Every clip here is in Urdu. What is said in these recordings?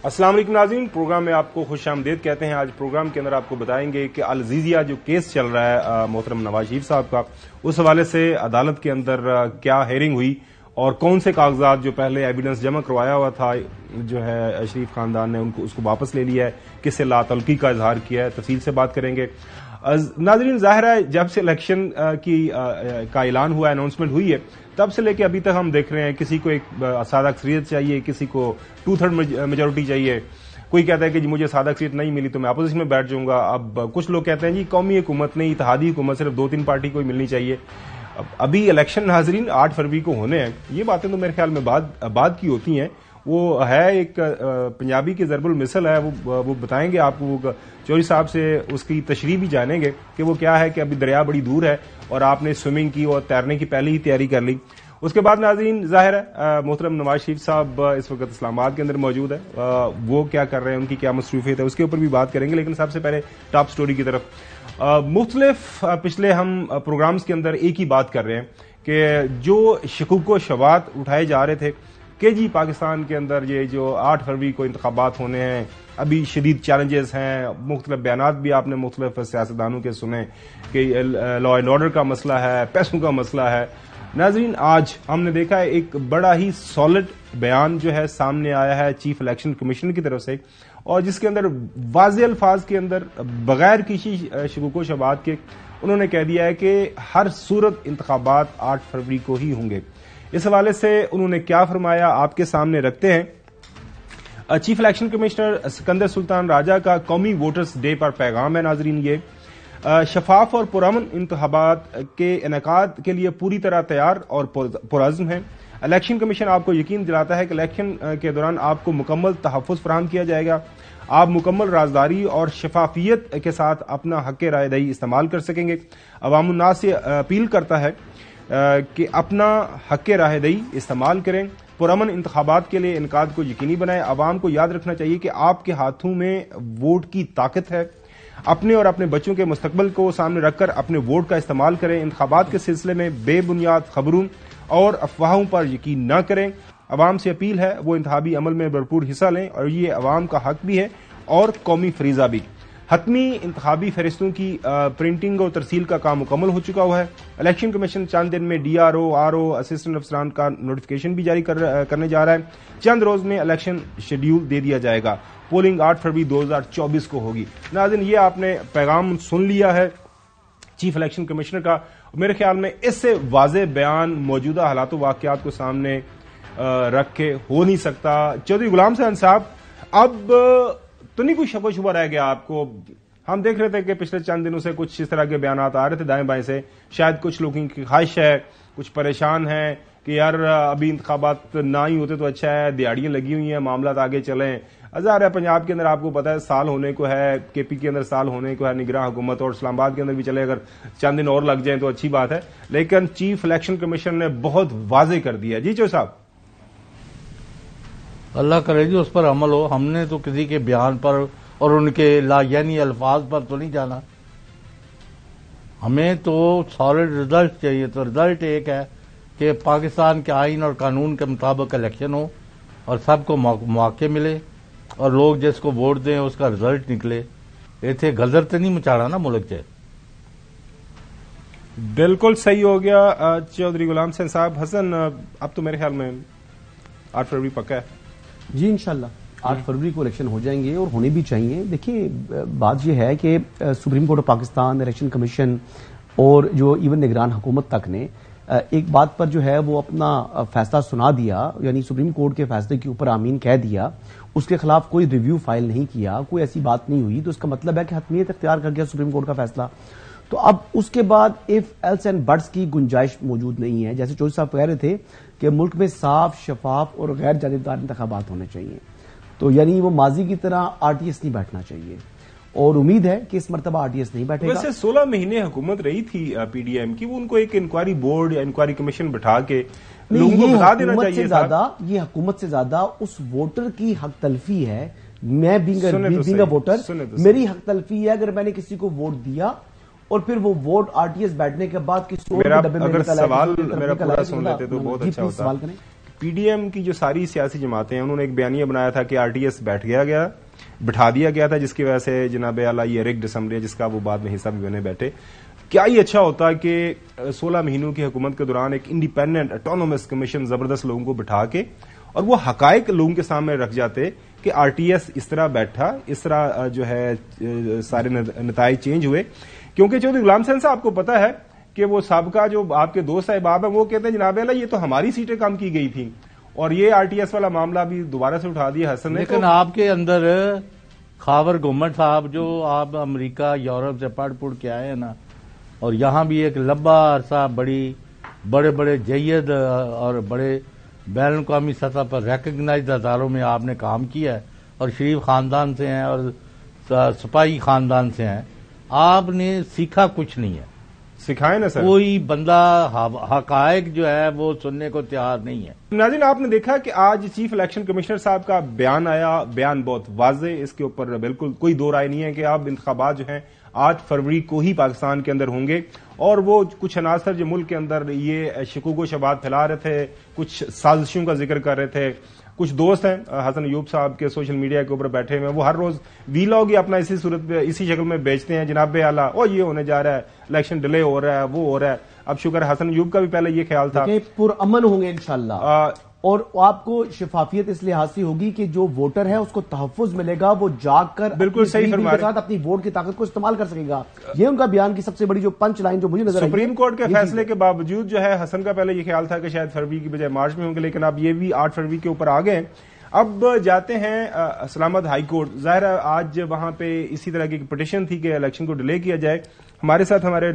السلام علیکم ناظرین، پروگرام میں آپ کو خوش آمدید کہتے ہیں۔ آج پروگرام کے اندر آپ کو بتائیں گے کہ العزیزیہ جو کیس چل رہا ہے محترم نواز شریف صاحب کا، اس حوالے سے عدالت کے اندر کیا ہیئرنگ ہوئی اور کون سے کاغذات جو پہلے ایویڈنس جمع کروایا ہوا تھا جو ہے شریف خاندان نے اس کو واپس لے لیا ہے، کس سے لا تعلقی کا اظہار کیا ہے، تفصیل سے بات کریں گے۔ ناظرین، ظاہر ہے جب سے الیکشن کا اعلان ہوا، اناؤنسمنٹ ہوئی ہے، تب سے لے کے ابھی تک ہم دیکھ رہے ہیں کسی کو ایک سادہ اکثریت چاہیے، کسی کو 2/3 میجورٹی چاہیے، کوئی کہتا ہے کہ جی مجھے سادہ اکثریت نہیں ملی تو میں اپوزیشن میں بیٹھ جاؤں گا۔ اب کچھ لوگ کہتے ہیں جی قومی حکومت نہیں، اتحادی حکومت صرف 2-3 پارٹی کو ہی ملنی چاہیے۔ ابھی الیکشن ناظرین 8 فروری کو ہونے ہیں، یہ باتیں تو میرے خیال میں بعد کی ہوتی ہیں۔ وہ ہے ایک پنجابی کی ضرب المثل ہے، وہ بتائیں گے آپ کو، وہ چوہدری صاحب سے اس کی تشریح بھی جانیں گے کہ وہ کیا ہے کہ ابھی دریا بڑی دور ہے اور آپ نے سوئمنگ کی اور تیرنے کی پہلے ہی تیاری کر لی۔ اس کے بعد ناظرین ظاہر ہے محترم نواز شریف صاحب اس وقت اسلام آباد کے اندر موجود ہے، وہ کیا کر رہے ہیں، ان کی کیا مصروفیت ہے، اس کے اوپر بھی بات کریں گے۔ لیکن سب سے پہلے ٹاپ سٹوری کی طرف، مختلف پچھلے ہم پروگرامز کے اندر ایک ہی بات کر رہے ہیں کہ جو شکوک و شبہات اٹھائے جا رہے تھے کہ جی پاکستان کے اندر یہ جو 8 فروری کو انتخابات ہونے ہیں، ابھی شدید چیلنجز ہیں، مختلف بیانات بھی آپ نے مختلف سیاستدانوں کے سنے کہ لا اینڈ آرڈر کا مسئلہ ہے، پیسوں کا مسئلہ ہے۔ ناظرین، آج ہم نے دیکھا ہے ایک بڑا ہی سالڈ بیان جو ہے سامنے آیا ہے چیف الیکشن کمیشن کی طرف سے، اور جس کے اندر واضح الفاظ کے اندر بغیر کسی شکوک و شبہات کے انہوں نے کہہ دیا ہے کہ ہر صورت انتخابات 8 فروری کو ہی ہوں گے۔ اس حوالے سے انہوں نے کیا فرمایا آپ کے سامنے رکھتے ہیں۔ چیف الیکشن کمشنر سکندر سلطان راجہ کا قومی ووٹرز ڈے پر پیغام ہے ناظرین، یہ شفاف اور پرامن انتخابات کے انعقاد کے لیے پوری طرح تیار اور پرعزم ہے۔ الیکشن کمیشن آپ کو یقین دلاتا ہے کہ الیکشن کے دوران آپ کو مکمل تحفظ فراہم کیا جائے گا، آپ مکمل رازداری اور شفافیت کے ساتھ اپنا حق رائے دہی استعمال کر سکیں گے۔ عوام الناس سے اپیل کرتا ہے کہ اپنا حق رائے دہی استعمال کریں، پرامن انتخابات کے لیے انعقاد کو یقینی بنائیں۔ عوام کو یاد رکھنا چاہیے کہ آپ کے ہاتھوں میں ووٹ کی طاقت ہے، اپنے اور اپنے بچوں کے مستقبل کو سامنے رکھ کر اپنے ووٹ کا استعمال کریں۔ انتخابات کے سلسلے میں بے بنیاد خبروں اور افواہوں پر یقین نہ کریں۔ عوام سے اپیل ہے وہ انتخابی عمل میں بھرپور حصہ لیں، اور یہ عوام کا حق بھی ہے اور قومی فریضہ بھی۔ حتمی انتخابی فہرستوں کی پرنٹنگ اور ترسیل کا کام مکمل ہو چکا ہوا ہے۔ الیکشن کمیشن چند دن میں D R O, R O, assistant افسران کا نوٹیفکیشن بھی جاری کرنے جا رہا ہے۔ چند روز میں الیکشن شیڈیول دے دیا جائے گا۔ پولنگ 8 فروری 2024 کو ہوگی۔ ناظرین، یہ آپ نے پیغام سن لیا ہے چیف الیکشن کمشنر کا۔ میرے خیال میں اس سے واضح بیان موجودہ حالات و واقعات کو سامنے رکھ کے ہو نہیں سکتا۔ چودھری غلام حسین صاحب، اب تو نہیں کوئی شک و شبہ رہ گیا آپ کو؟ ہم دیکھ رہے تھے کہ پچھلے چند دنوں سے کچھ اس طرح کے بیانات آ رہے تھے دائیں بائیں سے، شاید کچھ لوگوں کی خواہش ہے، کچھ پریشان ہیں کہ یار ابھی انتخابات نہ ہی ہوتے تو اچھا ہے، دیہڑیاں لگی ہوئی ہیں، معاملات آگے چلیں۔ ظاہر ہے پنجاب کے اندر آپ کو پتا ہے سال ہونے کو ہے، کے پی کے اندر سال ہونے کو ہے نگراں حکومت، اور اسلام آباد کے اندر بھی چلے، اگر چند دن اور لگ جائیں تو اچھی بات ہے۔ لیکن چیف الیکشن کمیشن نے بہت واضح کر دیا۔ جی چوہدری صاحب، اللہ کرے جی اس پر عمل ہو۔ ہم نے تو کسی کے بیان پر اور ان کے لا یعنی الفاظ پر تو نہیں جانا، ہمیں تو سالڈ رزلٹ چاہیے۔ تو رزلٹ ایک ہے کہ پاکستان کے آئین اور قانون کے مطابق الیکشن ہو اور سب کو مواقع ملے اور لوگ جس کو ووٹ دیں اس کا رزلٹ نکلے۔ ایتھے غدر تو نہیں مچاڑا نا ملک چ۔ بالکل صحیح ہو گیا چودھری غلام حسین صاحب۔ حسن، اب تو میرے خیال میں 8 فروری پکا ہے۔ جی انشاءاللہ 8 فروری کو الیکشن ہو جائیں گے، اور ہونے بھی چاہیے۔ دیکھیے بات یہ ہے کہ supreme court of Pakistan, election commission اور جو ایون نگران حکومت تک نے ایک بات پر جو ہے وہ اپنا فیصلہ سنا دیا، یعنی سپریم کورٹ کے فیصلے کے اوپر آمین کہہ دیا، اس کے خلاف کوئی ریویو فائل نہیں کیا، کوئی ایسی بات نہیں ہوئی، تو اس کا مطلب ہے کہ حتمیت اختیار کر گیا سپریم کورٹ کا فیصلہ۔ تو اب اس کے بعد ایف ایلس اینڈ بٹس کی گنجائش موجود نہیں ہے۔ جیسے چوہدری صاحب کہہ رہے تھے کہ ملک میں صاف، شفاف اور غیر جانبدار انتخابات ہونے چاہیے، تو یعنی وہ ماضی کی طرح آر ٹی ایس نہیں بیٹھنا چاہیے، اور امید ہے کہ اس مرتبہ آر ٹی ایس نہیں بیٹھے گا۔ ویسے 16 مہینے حکومت رہی تھی پی ڈی ایم کی، وہ ان کو ایک انکوائری بورڈ یا انکوائری کمیشن بٹھا کے لوگوں کو بتا دینا چاہیے۔ یہ حکومت سے زیادہ اس ووٹر کی حق تلفی ہے۔ میں بینگ اے ووٹر، میری حق تلفی ہے اگر میں نے کسی کو ووٹ دیا اور پھر وہ ووٹ آر ٹی ایس بیٹھنے کے بعد کسی اور ڈبے میں اگر سوال میرا پورا سن لیتے تو بہت اچھا ہوتا۔ پی ڈی ایم کی جو ساری سیاسی جماعتیں ہیں انہوں نے ایک بیانیہ بنایا تھا کہ RTS بٹھا دیا گیا تھا، جس کی وجہ سے جناب اعلیٰ یہ ریگڈ اسمبلی جس کا وہ بعد میں حصہ بھی بنے بیٹھے. کیا ہی اچھا ہوتا کہ 16 مہینوں کی حکومت کے دوران ایک انڈیپینڈنٹ اٹونومس کمیشن زبردست لوگوں کو بٹھا کے اور وہ حقائق لوگوں کے سامنے رکھ جاتے کہ RTS اس طرح بیٹھا، اس طرح جو ہے سارے نتائج چینج ہوئے. کیونکہ چودھری غلام حسین صاحب کو پتا ہے کہ وہ سابقہ جو آپ کے دوست احباب ہیں وہ کہتے ہیں جناب اعلیٰ یہ تو ہماری سیٹیں کم کی گئی تھیں اور یہ RTS والا معاملہ بھی دوبارہ سے اٹھا دیا حسن نے. لیکن آپ کے اندر خاور گورنمنٹ صاحب جو آپ امریکہ یورپ سے پڑھ کے آئے ہیں نا، اور یہاں بھی ایک لمبا عرصہ بڑے جید اور بڑے بین الاقوامی سطح پر ریکگنائزڈ اداروں میں آپ نے کام کیا ہے اور شریف خاندان سے ہیں اور سپاہی خاندان سے ہیں، آپ نے سیکھا کچھ نہیں ہے. سکھائے نا سر. کوئی بندہ حقائق جو ہے وہ سننے کو تیار نہیں ہے. ناظرین آپ نے دیکھا کہ آج چیف الیکشن کمشنر صاحب کا بیان آیا، بیان بہت واضح، اس کے اوپر بالکل کوئی دو رائے نہیں ہے کہ اب انتخابات جو ہیں 8 فروری کو ہی پاکستان کے اندر ہوں گے. اور وہ کچھ عناصر جو ملک کے اندر یہ شکوک و شبہات پھیلا رہے تھے، کچھ سازشوں کا ذکر کر رہے تھے. کچھ دوست ہیں حسن ایوب صاحب کے سوشل میڈیا کے اوپر بیٹھے ہوئے، وہ ہر روز ویلاگ ہی اپنا اسی شکل میں بیچتے ہیں، جناب اعلیٰ او یہ ہونے جا رہا ہے، الیکشن ڈیلے ہو رہا ہے، وہ ہو رہا ہے. اب شکر ہے حسن ایوب کا بھی پہلے یہ خیال تھا کہ پرامن ہوں گے انشاءاللہ، اور آپ کو شفافیت اس لحاظ سے ہوگی کہ جو ووٹر ہے اس کو تحفظ ملے گا، وہ جاگ کر بالکل صحیح فرما رہے ہیں، اپنی ووٹ کی طاقت کو استعمال کر سکے گا. یہ ان کا بیان کی سب سے بڑی جو پنچ لائن جو مجھے نظر آئی. سپریم کورٹ کے فیصلے کے باوجود جو ہے حسن کا پہلے یہ خیال تھا کہ شاید فروری کی بجائے مارچ میں ہوں گے، لیکن اب یہ بھی 8 فروری کے اوپر آ گئے. اب جاتے ہیں اسلام آباد ہائی کورٹ. ظاہر ہے آج وہاں پہ اسی طرح کی پٹیشن تھی کہ الیکشن کو ڈیلے کیا جائے. ہمارے ساتھ ہمارے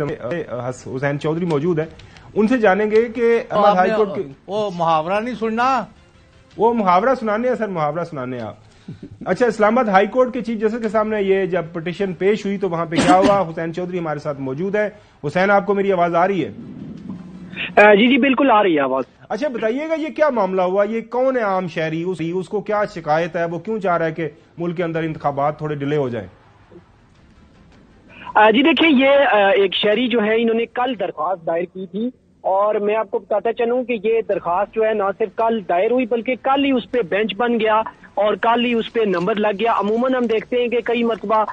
حسین چودھری موجود ہیں، ان سے جانیں گے کہ ہائی کورٹ وہ محاورہ نہیں سننا، وہ محاورہ سنانے ہیں سر، محاورہ سنانے ہیں آپ. اچھا، اسلام آباد ہائی کورٹ کے چیف جسٹس کے سامنے یہ جب پٹیشن پیش ہوئی تو وہاں پہ کیا ہوا؟ حسین چودھری ہمارے ساتھ موجود ہے. حسین آپ کو میری آواز آ رہی ہے؟ جی بالکل آ رہی ہے آواز. اچھا بتائیے گا یہ کیا معاملہ ہوا؟ یہ کون ہے عام شہری، اس کو کیا شکایت ہے، وہ کیوں چاہ رہا ہے کہ ملک کے اندر انتخابات تھوڑے ڈیلے ہو جائیں؟ جی دیکھیں، یہ ایک شہری جو ہے انہوں نے کل درخواست دائر کی تھی، اور میں آپ کو بتاتا چلوں کہ یہ درخواست جو ہے نہ صرف کل دائر ہوئی بلکہ کل ہی اس پہ بینچ بن گیا اور کل ہی اس پہ نمبر لگ گیا. عموماً ہم دیکھتے ہیں کہ کئی مرتبہ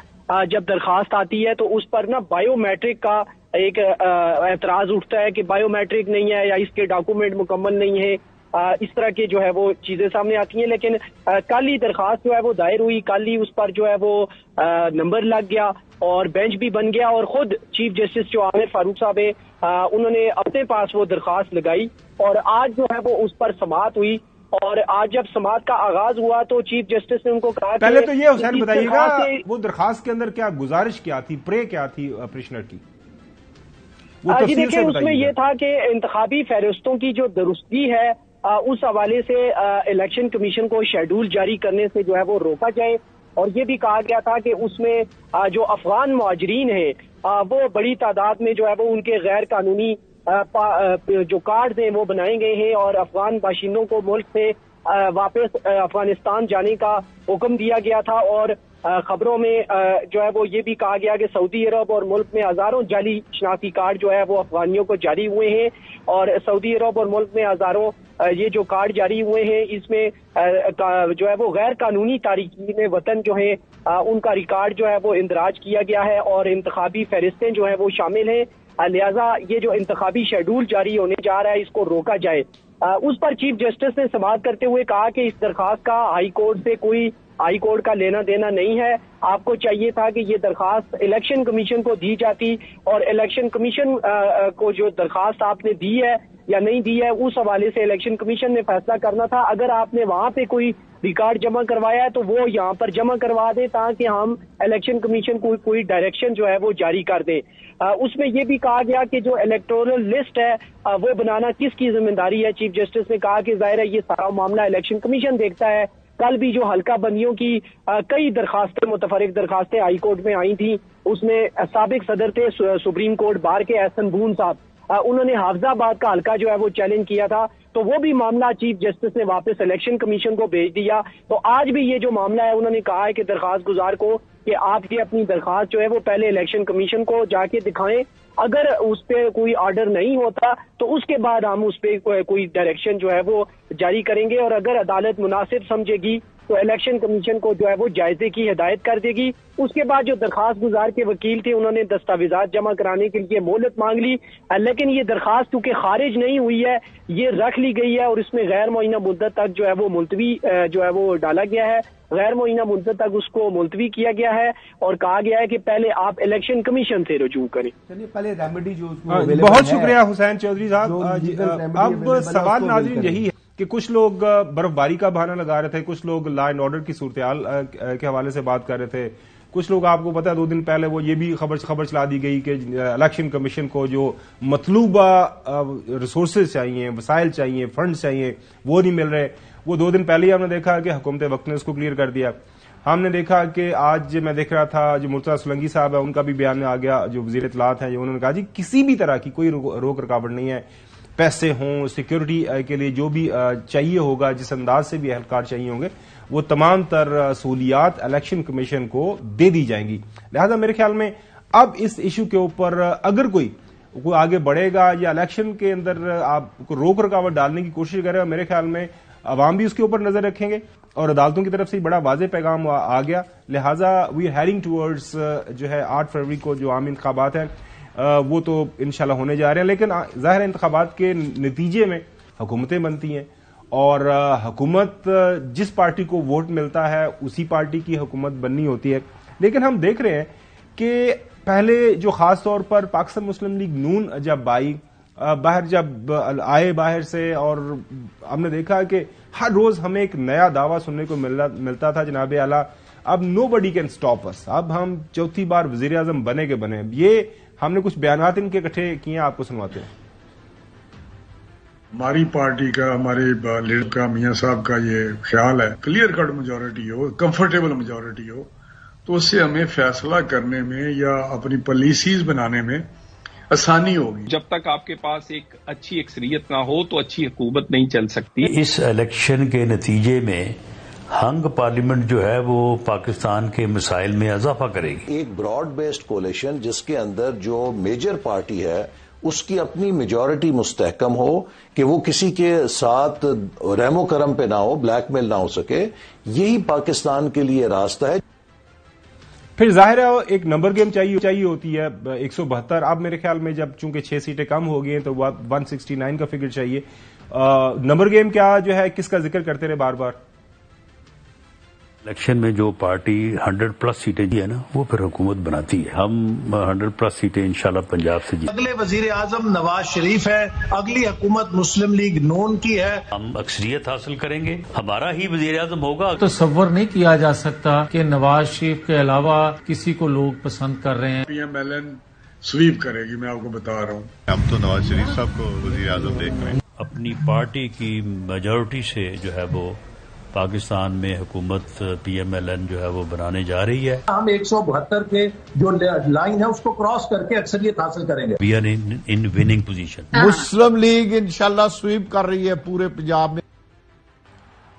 جب درخواست آتی ہے تو اس پر نا بائیو میٹرک کا ایک اعتراض اٹھتا ہے کہ بائیو میٹرک نہیں ہے یا اس کے ڈاکومنٹ مکمل نہیں ہے، اس طرح کی جو ہے وہ چیزیں سامنے آتی ہیں. لیکن کل ہی درخواست جو ہے وہ دائر ہوئی، کل ہی اس پر جو ہے وہ نمبر لگ گیا اور بینچ بھی بن گیا، اور خود چیف جسٹس جو عامر فاروق صاحب ہیں انہوں نے اپنے پاس وہ درخواست لگائی اور آج جو ہے وہ اس پر سماعت ہوئی. اور آج جب سماعت کا آغاز ہوا تو چیف جسٹس نے ان کو کہا پہلے تو یہ حسین بتائیے گا وہ درخواست کے اندر کیا گزارش کیا تھی، پرے کیا تھی پریشنر کی؟ جی دیکھیں، اس میں یہ تھا کہ انتخابی فہرستوں کی جو درستگی ہے اس حوالے سے الیکشن کمیشن کو شیڈول جاری کرنے سے جو ہے وہ روکا جائے، اور یہ بھی کہا گیا تھا کہ اس میں جو افغان مہاجرین ہیں وہ بڑی تعداد میں جو ہے وہ ان کے غیر قانونی جو کارڈز ہیں وہ بنائے گئے ہیں، اور افغان باشندوں کو ملک سے واپس افغانستان جانے کا حکم دیا گیا تھا. اور خبروں میں جو ہے وہ یہ بھی کہا گیا کہ سعودی عرب اور ملک میں ہزاروں جعلی شناختی کارڈ جو ہے وہ افغانیوں کو جاری ہوئے ہیں، اور سعودی عرب اور ملک میں ہزاروں یہ جو کارڈ جاری ہوئے ہیں اس میں جو ہے وہ غیر قانونی تارکین وطن جو ہیں ان کا ریکارڈ جو ہے وہ اندراج کیا گیا ہے اور انتخابی فہرستیں جو ہیں وہ شامل ہیں. لہذا یہ جو انتخابی شیڈول جاری ہونے جا رہا ہے اس کو روکا جائے. اس پر چیف جسٹس نے سماعت کرتے ہوئے کہا کہ اس درخواست کا ہائی کورٹ سے کوئی ہائی کورٹ کا لینا دینا نہیں ہے. آپ کو چاہیے تھا کہ یہ درخواست الیکشن کمیشن کو دی جاتی، اور الیکشن کمیشن کو جو درخواست آپ نے دی ہے یا نہیں دی ہے اس حوالے سے الیکشن کمیشن نے فیصلہ کرنا تھا. اگر آپ نے وہاں پہ کوئی ریکارڈ جمع کروایا ہے تو وہ یہاں پر جمع کروا دیں تاکہ ہم الیکشن کمیشن کو کوئی ڈائریکشن جو ہے وہ جاری کر دیں. اس میں یہ بھی کہا گیا کہ جو الیکٹورل لسٹ ہے وہ بنانا کس کی ذمہ داری ہے. چیف جسٹس نے کہا کہ ظاہر ہے یہ سارا معاملہ الیکشن کمیشن دیکھتا ہے. کل بھی جو حلقہ بندیوں کی کئی درخواستیں متفرق درخواستیں ہائی کورٹ میں آئی تھیں، اس میں سابق صدر تھے سپریم کورٹ بار کے احسن بون صاحب، انہوں نے حافظ آباد کا حلقہ جو ہے وہ چیلنج کیا تھا، تو وہ بھی معاملہ چیف جسٹس نے واپس الیکشن کمیشن کو بھیج دیا. تو آج بھی یہ جو معاملہ ہے انہوں نے کہا ہے کہ درخواست گزار کو کہ آپ کی اپنی درخواست جو ہے وہ پہلے الیکشن کمیشن کو جا کے دکھائیں. اگر اس پہ کوئی آرڈر نہیں ہوتا تو اس کے بعد ہم اس پہ کوئی ڈائریکشن جو ہے وہ جاری کریں گے، اور اگر عدالت مناسب سمجھے گی تو الیکشن کمیشن کو جو ہے وہ جائزے کی ہدایت کر دے گی۔ اس کے بعد جو درخواست گزار کے وکیل تھے انہوں نے دستاویزات جمع کرانے کے لیے مہلت مانگ لی، لیکن یہ درخواست چونکہ خارج نہیں ہوئی ہے یہ رکھ لی گئی ہے، اور اس میں غیر معینہ مدت تک جو ہے وہ ملتوی جو ہے وہ ڈالا گیا ہے، غیر معینہ مدت تک اس کو ملتوی کیا گیا ہے، اور کہا گیا ہے کہ پہلے آپ الیکشن کمیشن سے رجوع کریں۔ چلیے پہلے ریمیڈی جو بہت شکریہ حسین چودھری صاحب۔ اب سوال ناظرین یہی ہے کہ کچھ لوگ برف باری کا بہانہ لگا رہے تھے، کچھ لوگ لا اینڈ آرڈر کی صورتحال کے حوالے سے بات کر رہے تھے، کچھ لوگ آپ کو پتا ہے 2 دن پہلے وہ یہ بھی خبر چلا دی گئی کہ الیکشن کمیشن کو جو مطلوبہ ریسورسز چاہیے، وسائل چاہیے، فنڈز چاہیے وہ نہیں مل رہے۔ وہ 2 دن پہلے ہی ہم نے دیکھا کہ حکومت وقت نے اس کو کلیئر کر دیا۔ ہم نے دیکھا کہ آج میں دیکھ رہا تھا جو مرتضیٰ سولنگی صاحب ہے ان کا بھی بیان آ گیا، جو وزیر اطلاعات ہیں، انہوں نے کہا جی کسی بھی طرح کی کوئی روک رکاوٹ نہیں ہے، پیسے ہوں سیکیورٹی کے لیے جو بھی چاہیے ہوگا، جس انداز سے بھی اہلکار چاہیے ہوں گے وہ تمام تر سہولیات الیکشن کمیشن کو دے دی جائیں گی۔ لہذا میرے خیال میں اب اس ایشو کے اوپر اگر کوئی آگے بڑھے گا یا الیکشن کے اندر آپ کو روک رکاوٹ ڈالنے کی کوشش کرے گا، میرے خیال میں عوام بھی اس کے اوپر نظر رکھیں گے، اور عدالتوں کی طرف سے بڑا واضح پیغام آ گیا۔ لہذا وی آر ہیڈنگ ٹورڈز جو ہے 8 فروری کو جو عام انتخابات ہیں وہ تو انشاءاللہ ہونے جا رہے ہیں، لیکن ظاہر انتخابات کے نتیجے میں حکومتیں بنتی ہیں، اور حکومت جس پارٹی کو ووٹ ملتا ہے اسی پارٹی کی حکومت بننی ہوتی ہے۔ لیکن ہم دیکھ رہے ہیں کہ پہلے جو خاص طور پر پاکستان مسلم لیگ نون جب آئی جب آئے باہر سے، اور ہم نے دیکھا کہ ہر روز ہمیں ایک نیا دعویٰ سننے کو ملتا تھا جناب اعلیٰ اب نو بڈی کین اسٹاپ اس، اب ہم چوتھی بار وزیر اعظم بنے کے بنے۔ یہ ہم نے کچھ بیانات ان کے اکٹھے کیے ہیں، آپ کو سنواتے ہیں۔ ہماری پارٹی کا، ہمارے لیڈر کا، میاں صاحب کا یہ خیال ہے کلیئر کٹ میجورٹی ہو، کمفرٹیبل میجورٹی ہو، تو اس سے ہمیں فیصلہ کرنے میں یا اپنی پالیسیز بنانے میں آسانی ہوگی۔ جب تک آپ کے پاس ایک اچھی اکثریت نہ ہو تو اچھی حکومت نہیں چل سکتی۔ اس الیکشن کے نتیجے میں ہنگ پارلیمنٹ جو ہے وہ پاکستان کے مسائل میں اضافہ کرے گی۔ ایک براڈ بیسڈ کولیشن جس کے اندر جو میجر پارٹی ہے اس کی اپنی میجورٹی مستحکم ہو کہ وہ کسی کے ساتھ رحم و کرم پہ نہ ہو، بلیک میل نہ ہو سکے، یہی پاکستان کے لیے راستہ ہے۔ پھر ظاہر ہے ایک نمبر گیم چاہیے ہوتی ہے 172۔ اب میرے خیال میں جب چونکہ 6 سیٹیں کم ہو گئی ہیں تو 169 کا فگر چاہیے۔ نمبر گیم کیا جو ہے کس کا ذکر کرتے رہے بار بار؟ الیکشن میں جو پارٹی 100+ سیٹیں دی ہے نا وہ پھر حکومت بناتی ہے۔ ہم 100+ سیٹیں انشاءاللہ پنجاب سے جیتے۔ اگلے وزیر اعظم نواز شریف ہے، اگلی حکومت مسلم لیگ نون کی ہے، ہم اکثریت حاصل کریں گے، ہمارا ہی وزیر اعظم ہوگا۔ تصور نہیں کیا جا سکتا کہ نواز شریف کے علاوہ کسی کو لوگ پسند کر رہے ہیں۔ PMLN سویپ کرے گی، میں آپ کو بتا رہا ہوں۔ ہم تو نواز شریف صاحب کو وزیر اعظم دیکھ رہے ہیں۔ اپنی پارٹی کی میجورٹی سے جو ہے وہ پاکستان میں حکومت PMLN جو ہے وہ بنانے جا رہی ہے۔ ہم 172 کے جو لائن ہے اس کو کراس کر کے اکثریت حاصل کریں گے۔ We are in winning position. Muslim League انشاءاللہ سویپ کر رہی ہے پورے پنجاب میں۔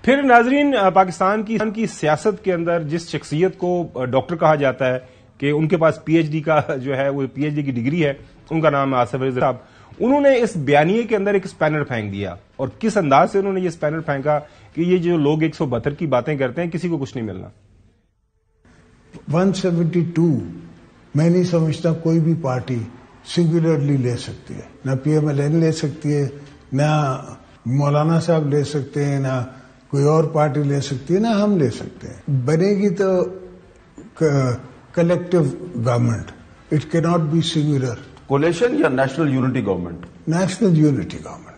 پھر ناظرین پاکستان کی سیاست کے اندر جس شخصیت کو ڈاکٹر کہا جاتا ہے کہ ان کے پاس PhD کا جو ہے وہ PhD کی ڈگری ہے، ان کا نام ہے آصف رضا صاحب، انہوں نے اس بیانیے کے اندر ایک اسپینر پھینک دیا، اور کس انداز سے انہوں نے یہ اسپینر پھینکا کہ یہ جو لوگ 172 کی باتیں کرتے ہیں کسی کو کچھ نہیں ملنا۔ 172 میں نہیں سمجھتا کوئی بھی پارٹی سنگولرلی لے سکتی ہے، نہ PMLN لے سکتی ہے، نہ مولانا صاحب لے سکتے ہیں، نہ کوئی اور پارٹی لے سکتی ہے، نہ ہم لے سکتے ہیں۔ بنے گی تو collective government, it can not be singular. Coalition یا national unity government? National unity government.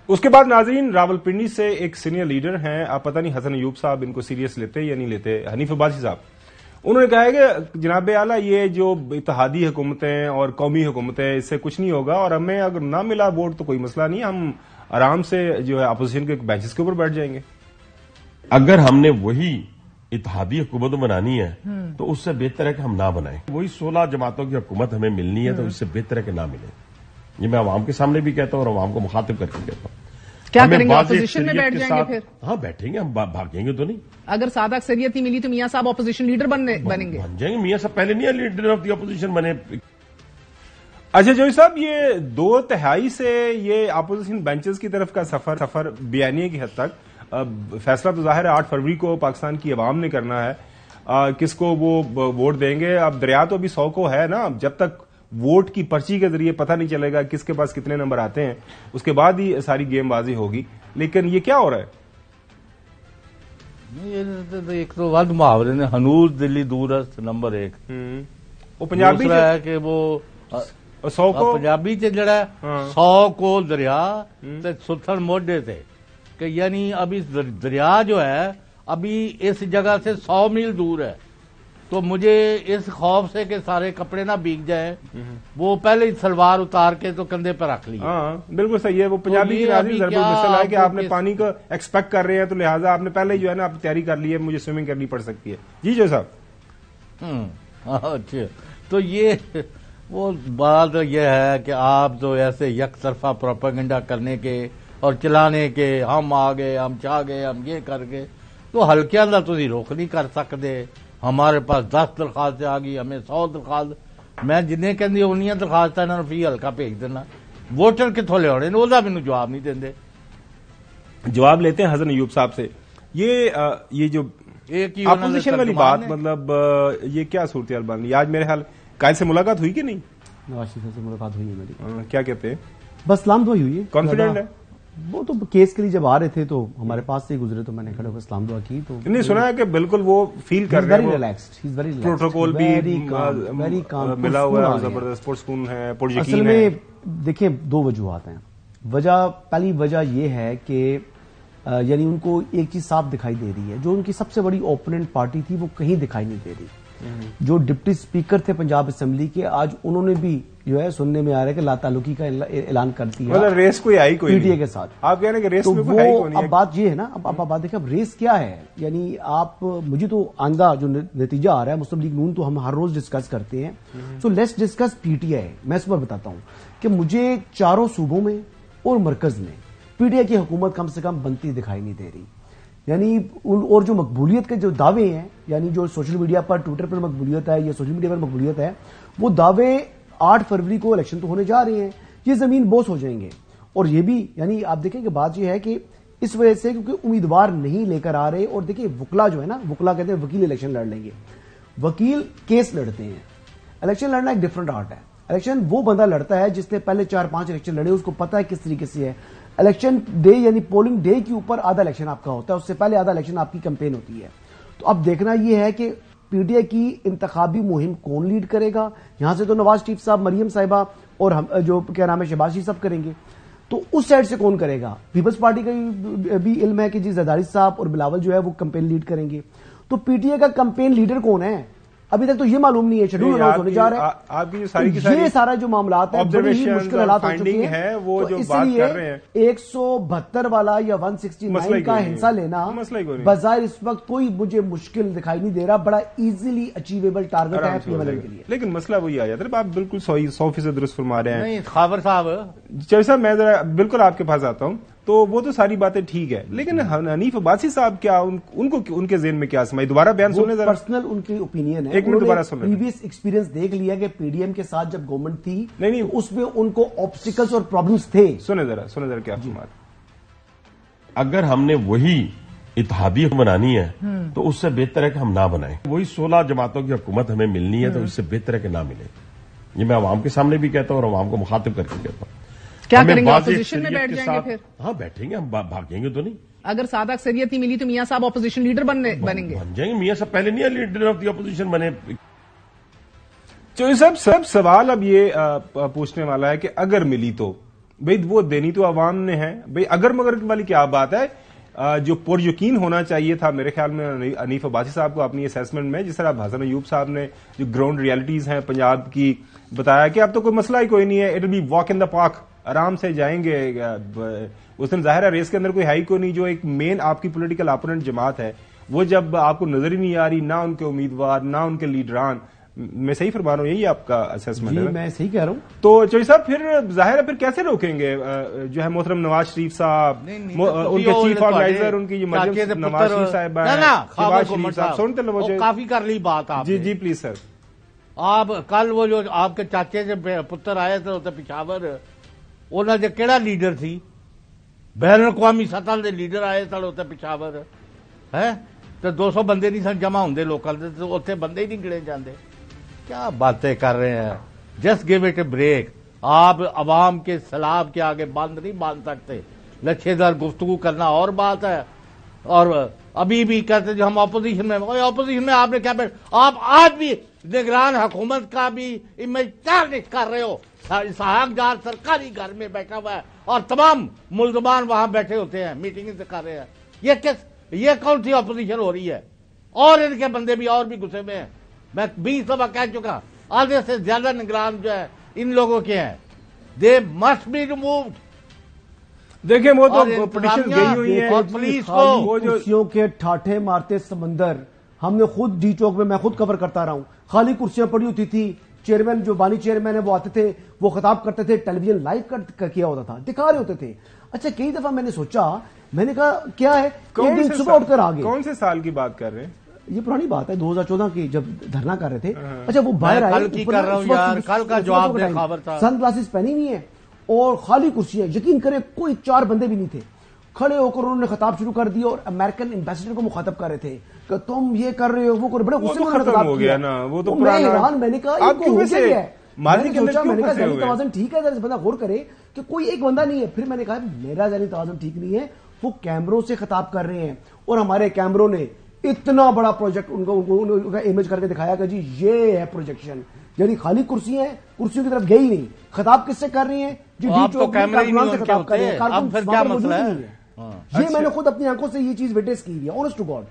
اس کے بعد ناظرین راولپنڈی سے ایک سینئر لیڈر ہیں، آپ پتہ نہیں حسن ایوب صاحب ان کو سیریس لیتے یا نہیں لیتے، حنیف عباسی صاحب، انہوں نے کہا ہے کہ جناب اعلیٰ یہ جو اتحادی حکومتیں اور قومی حکومتیں اس سے کچھ نہیں ہوگا، اور ہمیں اگر نہ ملا ووٹ تو کوئی مسئلہ نہیں، ہم آرام سے جو ہے اپوزیشن کے بینچز کے اوپر بیٹھ جائیں گے۔ اگر ہم نے وہی اتحادی حکومت بنانی ہے تو اس سے بہتر ہے کہ ہم نہ بنائیں۔ وہی 16 جماعتوں کی حکومت ہمیں ملنی ہے تو اس سے بہتر ہے کہ نہ ملے۔ یہ میں عوام کے سامنے بھی کہتا ہوں اور عوام کو مخاطب کر کے کہتا ہوں۔ کیا کریں گے؟ اپوزیشن میں بیٹھ جائیں گے پھر؟ ہاں بیٹھیں گے، ہم بھاگیں گے تو نہیں۔ اگر سادہ اکثریت ہی ملی تو میاں صاحب اپوزیشن لیڈر بن جائیں گے؟ میاں صاحب پہلے نہیں لیڈر آف دی اپوزیشن بنے۔ اچھا جوئی صاحب، یہ 2/3 سے یہ اپوزیشن بینچز کی طرف کا سفر بیانیے کی حد تک، فیصلہ تو ظاہر ہے 8 فروری کو پاکستان کی عوام نے کرنا ہے کس کو وہ ووٹ دیں گے. اب دریا تو ابھی 100 کو ہے نا، جب تک ووٹ کی پرچی کے ذریعے پتہ نہیں چلے گا کس کے پاس کتنے نمبر آتے ہیں، اس کے بعد ہی ساری گیم بازی ہوگی. لیکن یہ کیا ہو رہا ہے؟ ایک تو ورد محاورے نے ہنوز دلی دورست نمبر 1، وہ پنجابی ہے کہ وہ 100 کو پنجابی سے جڑا 100 کو دریا ستھڑ موڈے تھے کہ یعنی ابھی دریا جو ہے ابھی اس جگہ سے 100 میل دور ہے. تو مجھے اس خوف سے کہ سارے کپڑے نہ بھیگ جائیں، وہ پہلے ہی سلوار اتار کے تو کندھے پر رکھ لی. ہاں بالکل صحیح ہے. وہ پنجابی کی ناظرین ضرب المثل ہے کہ آپ نے پانی کو ایکسپیکٹ کر رہے ہیں، تو لہٰذا آپ نے پہلے جو ہے نا آپ تیاری کر لی ہے، مجھے سوئمنگ کرنی پڑ سکتی ہے. جی جو صاحب. اچھا، تو یہ وہ بات یہ ہے کہ آپ تو ایسے یک طرفہ پروپیگنڈا کرنے کے اور چلانے کے، ہم آ گئے، ہم چاہ گئے، ہم یہ کر گئے، تو ہلکے اندر تھی روک نہیں کر سکتے. ہمارے پاس 10 درخواستیں آ گئی، ہمیں 100 درخواست، میں جنہیں کہندی انیاں درخواست فی ہلکا بھیج دینا. ووٹر کتوں لے آنے وہ مینوں جواب نہیں دیں. جواب لیتے ہیں حسن ایوب صاحب سے. یہ جو اپوزیشن والی بات، مطلب یہ کیا صورتحال بن رہی ہے؟ آج میرے خیال قائد سے ملاقات ہوئی کہ نہیں؟ نواز شریف سے ملاقات ہوئی ہے میری. کیا کہتے ہیں؟ بس سلام دعا ہوئی ہے. کانفیڈنٹ ہے وہ تو کیس کے لیے جب آ رہے تھے تو ہمارے پاس سے گزرے تو میں نے کھڑے ہو کر سلام دعا کی. تو نہیں سنا ہے کہ بالکل وہ فیل کر رہے ہیں، ریلیکسڈ، پروٹوکول بھی ملا ہوا ہے، زبردست پرسکون ہے، پر یقین ہے. اصل میں دیکھیں 2 وجوہات ہیں. پہلی وجہ یہ ہے کہ یعنی ان کو ایک چیز صاف دکھائی دے رہی ہے، جو ان کی سب سے بڑی اوپوننٹ پارٹی تھی وہ کہیں دکھائی نہیں دے رہی. جو ڈپٹی اسپیکر تھے پنجاب اسمبلی کے، آج انہوں نے بھی جو ہے سننے میں آ رہا ہے کہ لا تعلقی کا اعلان کر دیا، مطلب ریس کوئی آئی کوئی پی ٹی اے کے ساتھ. آپ کہہ رہے ہیں کہ ریس میں کوئی آئی کوئی نہیں. اب بات یہ ہے نا، اب بات دیکھیں اب ریس کیا ہے. یعنی آپ مجھے تو آئندہ جو نتیجہ آ رہا ہے مسلم لیگ نون تو ہم ہر روز ڈسکس کرتے ہیں. So let's discuss P T آئی. میں اس پر بتاتا ہوں کہ مجھے 4 صوبوں میں اور مرکز میں پی ٹی آئی کی حکومت کم سے کم بنتی دکھائی نہیں دے رہی. یعنی اور جو مقبولیت کے جو دعوے ہیں، یعنی جو سوشل میڈیا پر ٹویٹر پر مقبولیت ہے یا سوشل میڈیا پر مقبولیت ہے، وہ دعوے 8 فروری کو الیکشن تو ہونے جا رہے ہیں، یہ زمین بوس ہو جائیں گے. اور یہ بھی یعنی آپ دیکھیں کہ بات یہ ہے کہ اس وجہ سے کیونکہ امیدوار نہیں لے کر آ رہے. اور دیکھیں وکلا جو ہے نا، وکلا کہتے ہیں وکیل الیکشن لڑ لیں گے، وکیل کیس لڑتے ہیں. الیکشن لڑنا ایک ڈفرنٹ آرٹ ہے. الیکشن وہ بندہ لڑتا ہے جس نے پہلے 4-5 الیکشن لڑے، اس کو پتا ہے کس طریقے سے ہے. الیکشن ڈے یعنی پولنگ ڈے کے اوپر آدھا الیکشن آپ کا ہوتا ہے، اس سے پہلے آدھا الیکشن آپ کی کمپین ہوتی ہے. تو اب دیکھنا یہ ہے کہ پی ٹی آئی کی انتخابی مہم کون لیڈ کرے گا. یہاں سے تو نواز شریف صاحب، مریم صاحبہ اور جو کیا نام ہے شہباز شریف صاحب کریں گے. تو اس سائڈ سے کون کرے گا؟ پیپلز پارٹی کا بھی علم ہے کہ جی زرداری صاحب اور بلاول جو ہے وہ کمپین لیڈ کریں گے. تو پی ٹی آئی کا کمپین لیڈر کون ہے ابھی تک تو یہ معلوم نہیں ہے. شیڈول اناؤنس ہونے جا رہا ہے. آپ کی جو ساری کی ساری یہ سارا جو معاملات ہیں بڑی ہی مشکل حالات ہو چکے ہیں. وہ جو بات کر رہے ہیں 172 والا یا 169 کا حصہ لینا بظاہر اس وقت کوئی مجھے مشکل دکھائی نہیں دے رہا. بڑا ایزیلی اچیویبل ٹارگٹ ہے پی ایم ایل این کے لیے. لیکن مسئلہ وہی آ جاتا ہے. آپ بالکل 100% درست فرما رہے ہیں. نہیں خاور صاحب، چوہدری صاحب میں ذرا بالکل آپ کے پاس آتا ہوں. تو وہ تو ساری باتیں ٹھیک ہے، لیکن حنیف عباسی صاحب کیا ان کے ذہن میں کیا سمائی؟ دوبارہ بیان سنیں ذرا. پرسنل ان کی اوپینین ہے. ایک منٹ دوبارہ سن لیں. پریویس ایکسپیرینس دیکھ لیا کہ پی ڈی ایم کے ساتھ جب گورنمنٹ تھی نہیں اس میں ان کو آبسٹیکلز اور پرابلمز تھے. سنیں ذرا کیا فرما. اگر ہم نے وہی اتحادی بنانی ہے تو اس سے بہتر ہے کہ ہم نہ بنائیں. وہی 16 جماعتوں کی حکومت ہمیں ملنی ہے تو اس سے بہتر ہے کہ نہ ملے. یہ میں عوام کے سامنے بھی کہتا ہوں اور عوام کو مخاطب کر کے کہتا ہوں. کیا کریں گے؟ اپوزیشن میں بیٹھ جائیں گے پھر؟ ہاں بیٹھیں گے، ہم بھاگیں گے تو نہیں. اگر سادہ اکثریت نہیں ملی تو میاں صاحب اپوزیشن لیڈر بنیں گے؟ بن جائیں گے. میاں صاحب پہلے نہیں لیڈر آف دی اپوزیشن بنے. چوہدری صاحب سب سوال اب یہ پوچھنے والا ہے کہ اگر ملی تو بھئی وہ دینی تو عوام نے ہے. بھئی اگر مگر والی کیا بات ہے؟ جو پر یقین ہونا چاہیے تھا میرے خیال میں حنیف عباسی صاحب کو اپنی اسیسمنٹ میں، جس طرح حسن ایوب صاحب نے جو گراؤنڈ ریالٹیز ہیں پنجاب کی بتایا کہ اب تو کوئی مسئلہ ہی کوئی نہیں ہے، it will be walk in the park, آرام سے جائیں گے. اس دن ظاہر ہے ریس کے اندر کوئی ہے ہی کوئی نہیں. جو ایک مین آپ کی پولیٹیکل اپوننٹ جماعت ہے وہ جب آپ کو نظر ہی نہیں آ رہی، نہ ان کے امیدوار نہ ان کے لیڈران. میں صحیح فرما رہا ہوں؟ یہی آپ کا اسیسمنٹ ہے؟ میں صحیح کہہ رہا ہوں. تو چوہدری صاحب پھر ظاہر ہے پھر کیسے روکیں گے جو ہے محترم نواز شریف صاحب، ان کے چیف آرگنائزر، ان کی مریم نواز شریف صاحب، کافی کر لی بات آپ. جی پلیز سر. آپ کل وہ جو آپ کے چاچے سے پتر آئے تھے پشاور، انہوں نے کہڑا لیڈر سی؟ بین الاقوامی سطح کے لیڈر آئے تھے پشاور ہے تو 200 بندے نہیں سن جمع ہوندے لوکل تو اتنے بندے ہی نہیں گنے جاندے. کیا باتیں کر رہے ہیں؟ Just give it a break. آپ عوام کے سیلاب کے آگے بند نہیں باندھ سکتے. لچھے دار گفتگو کرنا اور بات ہے، اور ابھی بھی کہتے جو ہم اپوزیشن میں آپ نے کیا آپ آج بھی نگران حکومت کا بھی امیج ٹارنش کر رہے ہو. اسحاق ڈار سرکاری گھر میں بیٹھا ہوا ہے اور تمام ملزمان وہاں بیٹھے ہوتے ہیں، میٹنگ سے کر رہے ہیں. یہ کون سی اپوزیشن ہو رہی ہے؟ اور ان کے بندے بھی اور بھی گھسے ہوئے ہیں. میں 20 دفعہ کہہ چکا، آدھے سے زیادہ نگران جو ہے ان لوگوں کے ہیں. They must be removed. دیکھیں وہ تو پٹیشن گئی ہوئی ہے اور پولیس کو کرسیوں کے ٹھاٹھے مارتے سمندر ہم نے خود ڈی چوک میں، میں خود کور کرتا رہا ہوں. خالی کرسیاں پڑی ہوتی تھی، چیئرمین جو بانی چیئرمین ہے وہ آتے تھے، وہ خطاب کرتے تھے، ٹیلی ویژن لائیو کیا ہوتا تھا، دکھا رہے ہوتے تھے. اچھا کئی دفعہ میں نے سوچا، میں نے کہا کیا ہے صبح اٹھ کر آگے. کون سے سال کی بات کر رہے ہیں؟ یہ پرانی بات ہے 2014 کی، جب دھرنا کر رہے تھے. اچھا وہ باہر آئے، کل کا جواب دے خبر تھا، سن گلاسز پہنی ہوئی ہیں اور خالی کرسیاں. یقین کرے کوئی 4 بندے بھی نہیں تھے. کھڑے ہو کر انہوں نے خطاب شروع کر دیا اور امریکن ایمبیسڈر کو مخاطب کر رہے تھے کہ تم یہ کر رہے ہو، وہ کر بڑے غصے میں خطاب کیا. میں حیران، میں نے کہا یہ ہو گیا ہے. میں نے سوچا، میں نے کہا ذہنی توازن ٹھیک ہے، بندہ غور کرے کہ کوئی ایک بندہ نہیں ہے. پھر میں نے کہا میرا ذہنی توازن ٹھیک نہیں ہے. وہ کیمروں سے خطاب کر رہے ہیں اور ہمارے کیمروں نے اتنا بڑا پروجیکٹ ان کا امیج کر کے دکھایا کہ جی یہ ہے پروجیکشن. یعنی خالی کرسیاں ہیں، کرسیوں کی طرف گئی نہیں. خطاب کس سے کر رہی ہیں؟ جی ڈی چوک سے خطاب کر رہے ہیں. یہ میں نے خود اپنی آنکھوں سے یہ چیز وٹنس کی ہے، آنسٹ ٹو گاڈ.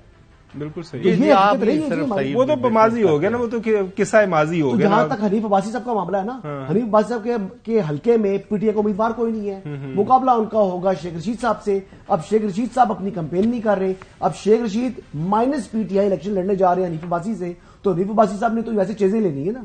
بالکل صحیح. وہ تو ماضی ہو گیا نا، وہ تو قصہ ماضی ہو گیا. جہاں تک حنیف عباسی صاحب کا معاملہ ہے نا، حنیف عباسی صاحب کے حلقے میں پی ٹی آئی کا امیدوار کوئی نہیں ہے. مقابلہ ان کا ہوگا شیخ رشید صاحب سے. اب شیخ رشید صاحب اپنی کمپین نہیں کر رہے. اب Sheikh Rashid minus P T I election لڑنے جا رہے ہیں حنیف عباسی سے. تو حنیف عباسی صاحب نے تو ویسے چیزیں لینی ہے نا،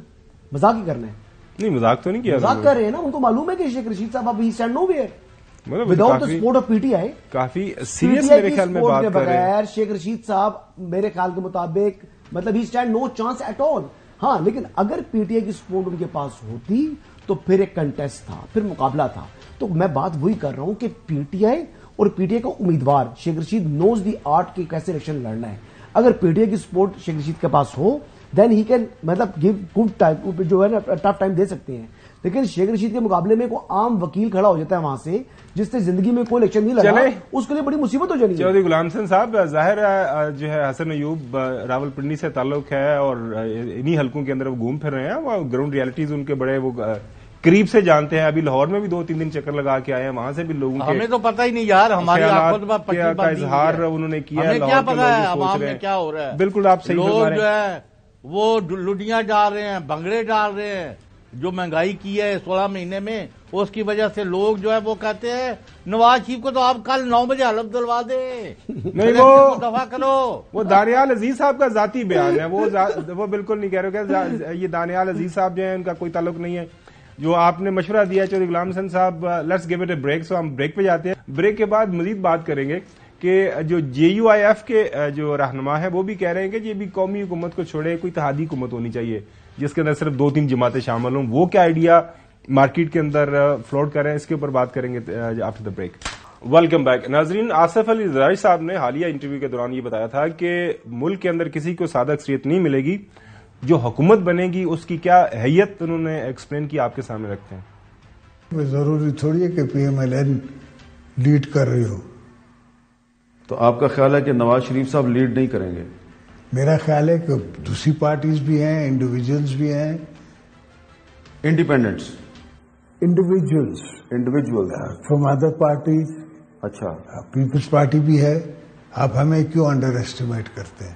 مذاق ہی کرنا ہے. نہیں مذاق تو نہیں کیا، مذاق کر رہے ہیں نا. ان کو معلوم ہے کہ شیخ رشید صاحب اب ہی stand nowhere without the support of P T I. کافی سیریس میرے خیال میں بات کر رہے ہیں. شیخ رشید صاحب میرے خیال کے مطابق مطلب ہی stand no chance at all. ہاں لیکن اگر پی ٹی آئی کی سپورٹ ان کے پاس ہوتی تو پھر ایک کنٹیسٹ تھا، پھر مقابلہ تھا. تو میں بات وہی کر رہا ہوں کہ پی ٹی آئی اور پی ٹی آئی کا امیدوار شیخ رشید نوز دی آرٹ کی کیسے الیکشن لڑنا ہے. اگر پی ٹی آئی کی سپورٹ شیخ رشید کے پاس ہو دین ہی کین مطلب گیو گڈ ٹائم، جو ہے نا ٹف ٹائم دے سکتے ہیں. لیکن شیخ رشید کے مقابلے میں کوئی عام وکیل کھڑا ہو جاتا ہے وہاں سے جس سے زندگی میں کوئی الیکشن نہیں لڑا، اس کے لیے بڑی مصیبت ہو جانی ہے. چودھری غلام حسن صاحب، ظاہر ہے جو ہے حسن ایوب راول پنڈی سے تعلق ہے اور انہی حلقوں کے اندر وہ گھوم پھر رہے ہیں. وہ گراؤنڈ ریالٹیز ان کے بڑے وہ قریب سے جانتے ہیں. ابھی لاہور میں بھی 2-3 دن چکر لگا کے آئے ہیں، وہاں سے بھی لوگوں کے ہمیں تو پتہ ہی نہیں یار، ہماری آنکھوں کا اظہار انہوں نے کیا ہے. کیا پتا ہے عوام میں کیا ہو رہا ہے؟ بالکل آپ صحیح لوگ جو ہے وہ لڈیاں ڈال رہے ہیں، بنگڑے ڈال رہے ہیں. جو مہنگائی کی ہے 16 مہینے میں، اس کی وجہ سے لوگ جو ہے وہ کہتے ہیں نواز شریف کو تو آپ کل 9 بجے حلف دلوا دیں. نہیں وہ دفاع کرو. وہ دانیال عزیز صاحب کا ذاتی بیان ہے، وہ بالکل نہیں کہہ رہے کہ یہ دانیال عزیز صاحب جو ہیں ان کا کوئی تعلق نہیں ہے. جو آپ نے مشورہ دیا چودھری غلام حسن صاحب، let's give it a break. So ہم بریک پہ جاتے ہیں. بریک کے بعد مزید بات کریں گے کہ جو جے یو آئی ایف کے جو رہنما ہے وہ بھی کہہ رہے ہیں کہ یہ بھی قومی حکومت کو چھوڑے، کوئی اتحادی حکومت ہونی چاہیے جس کے اندر صرف 2-3 جماعتیں شامل ہوں. وہ کیا آئیڈیا مارکیٹ کے اندر فلوٹ کر رہے ہیں، اس کے اوپر بات کریں گے after the break. Welcome back. ناظرین، آصف علی زرداری صاحب نے حالیہ انٹرویو کے دوران یہ بتایا تھا کہ ملک کے اندر کسی کو سادہ اکثریت نہیں ملے گی، جو حکومت بنے گی اس کی کیا حیثیت انہوں نے ایکسپلین کی، آپ کے سامنے رکھتے ہیں. ضروری تھوڑی ہے کہ P M L N lead کر رہی ہو. تو آپ کا خیال ہے کہ نواز شریف صاحب لیڈ نہیں کریں گے؟ میرا خیال ہے کہ دوسری پارٹیز بھی ہیں، انڈیویجولز بھی ہیں. انڈیپینڈنٹس انڈیویجولز فرام ادر پارٹیز. اچھا، پیپلز پارٹی بھی ہے. آپ ہمیں کیوں انڈر ایسٹیمیٹ کرتے ہیں؟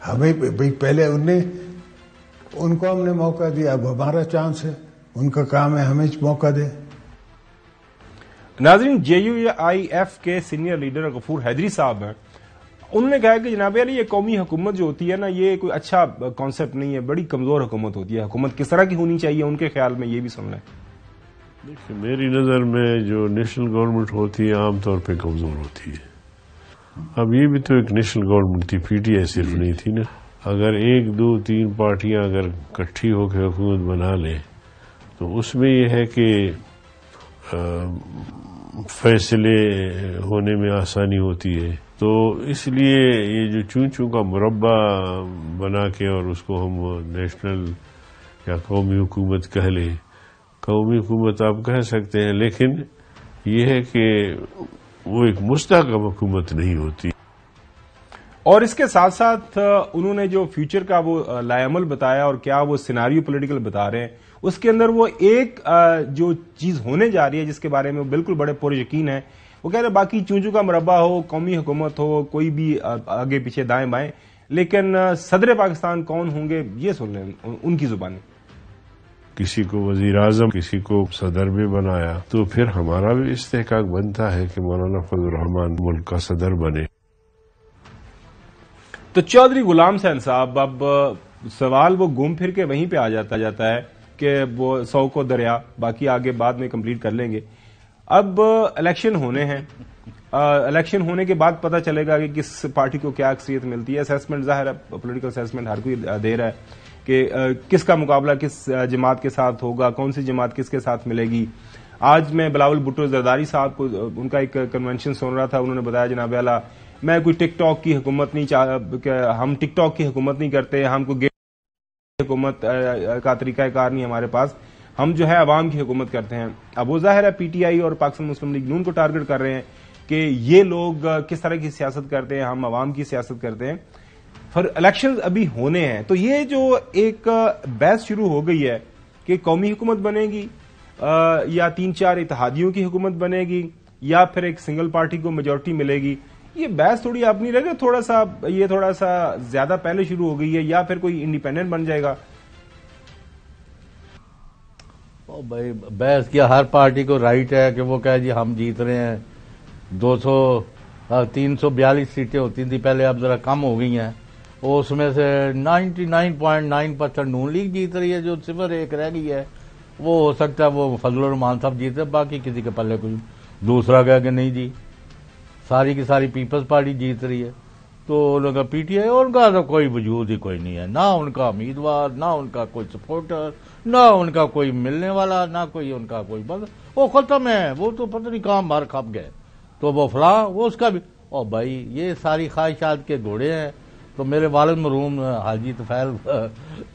ہمیں پہلے ان کو ہم نے موقع دیا، اب ہمارا چانس ہے. ان کا کام ہے ہمیں موقع دیں. ناظرین، جے یو آئی ایف کے سینئر لیڈر غفور حیدری صاحب ہیں. انہوں نے کہا کہ جناب علی یہ قومی حکومت جو ہوتی ہے نا، یہ کوئی اچھا کانسیپٹ نہیں ہے، بڑی کمزور حکومت ہوتی ہے. حکومت کس طرح کی ہونی چاہیے ان کے خیال میں، یہ بھی سن لیں. دیکھیے میری نظر میں جو نیشنل گورنمنٹ ہوتی ہے عام طور پہ کمزور ہوتی ہے. اب یہ بھی تو ایک نیشنل گورنمنٹ تھی، پی ٹی آئی صرف نہیں تھی نا. اگر 1 2 3 پارٹیاں اگر اکٹھی ہو کے حکومت بنا لیں تو اس میں یہ ہے کہ فیصلے ہونے میں آسانی ہوتی ہے. تو اس لیے یہ جو چون کا مربع بنا کے اور اس کو ہم نیشنل یا قومی حکومت کہہ لیں، قومی حکومت آپ کہہ سکتے ہیں، لیکن یہ ہے کہ وہ ایک مستحکم حکومت نہیں ہوتی. اور اس کے ساتھ ساتھ انہوں نے جو فیوچر کا وہ لائے عمل بتایا اور کیا وہ سیناریو پولیٹیکل بتا رہے ہیں، اس کے اندر وہ ایک جو چیز ہونے جا رہی ہے جس کے بارے میں وہ بالکل بڑے پر یقین ہیں. وہ کہہ رہے ہیں باقی چونچو کا مربع ہو، قومی حکومت ہو، کوئی بھی آگے پیچھے دائیں بائیں، لیکن صدر پاکستان کون ہوں گے یہ سن لیں ان کی زبان. کسی کو وزیر اعظم، کسی کو صدر بھی بنایا، تو پھر ہمارا بھی استحقاق بنتا ہے کہ مولانا فضل الرحمان ملک کا صدر بنے. تو چودھری غلام حسین صاحب، اب سوال وہ گھوم پھر کے وہیں پہ آ جاتا ہے کہ وہ 100 کو دریا، باقی آگے بعد میں کمپلیٹ کر لیں گے. اب الیکشن ہونے ہیں، الیکشن ہونے کے بعد پتہ چلے گا کہ کس پارٹی کو کیا اکثریت ملتی ہے. اسیسمنٹ ظاہر ہے، پولیٹیکل اسیسمنٹ ہر کوئی دے رہا ہے کہ کس کا مقابلہ کس جماعت کے ساتھ ہوگا، کون سی جماعت کس کے ساتھ ملے گی. آج میں بلاول بھٹو زرداری صاحب کو ان کا ایک کنونشن سن رہا تھا، انہوں نے بتایا جناب اعلیٰ میں کوئی ٹک ٹاک کی حکومت نہیں ہم ٹک ٹاک کی حکومت نہیں کرتے، ہم کو حکومت کا طریقہ کار نہیں ہمارے پاس، ہم جو ہے عوام کی حکومت کرتے ہیں. اب وہ ظاہر ہے پی ٹی آئی اور پاکستان مسلم لیگ نون کو ٹارگٹ کر رہے ہیں کہ یہ لوگ کس طرح کی سیاست کرتے ہیں، ہم عوام کی سیاست کرتے ہیں. پھر الیکشن ابھی ہونے ہیں، تو یہ جو ایک بحث شروع ہو گئی ہے کہ قومی حکومت بنے گی یا 3-4 اتحادیوں کی حکومت بنے گی یا پھر ایک سنگل پارٹی کو میجورٹی ملے گی، یہ بحث تھوڑی آپ نہیں رہے گا، تھوڑا سا زیادہ پہلے شروع ہو گئی ہے، یا پھر کوئی انڈیپینڈنٹ بن جائے گا. بھائی بحث کیا، ہر پارٹی کو رائٹ ہے کہ وہ کہے جی ہم جیت رہے ہیں. 342 سیٹیں ہوتی تھیں پہلے، اب ذرا کم ہو گئی ہیں. اس میں سے 99.9% نون لیگ جیت رہی ہے، جو 0.1 رہ گئی ہے وہ ہو سکتا ہے وہ فضل الرحمان صاحب جیتے، باقی کسی کے پلے کوئی دوسرا کہہ کہ نہیں جی ساری کی ساری پیپلز پارٹی جیت رہی ہے. تو ان کا پی ٹی آئی اور ان کا تو کوئی وجود ہی کوئی نہیں ہے، نہ ان کا امیدوار، نہ ان کا کوئی سپورٹر، نہ ان کا کوئی ملنے والا، نہ کوئی ان کا کوئی بس وہ ختم ہے. وہ تو پتہ نہیں کہاں مار کھپ گئے، تو وہ فلاں وہ اس کا بھی. اور بھائی یہ ساری خواہشات کے گھوڑے ہیں. تو میرے والد مرحوم حاجی طفیل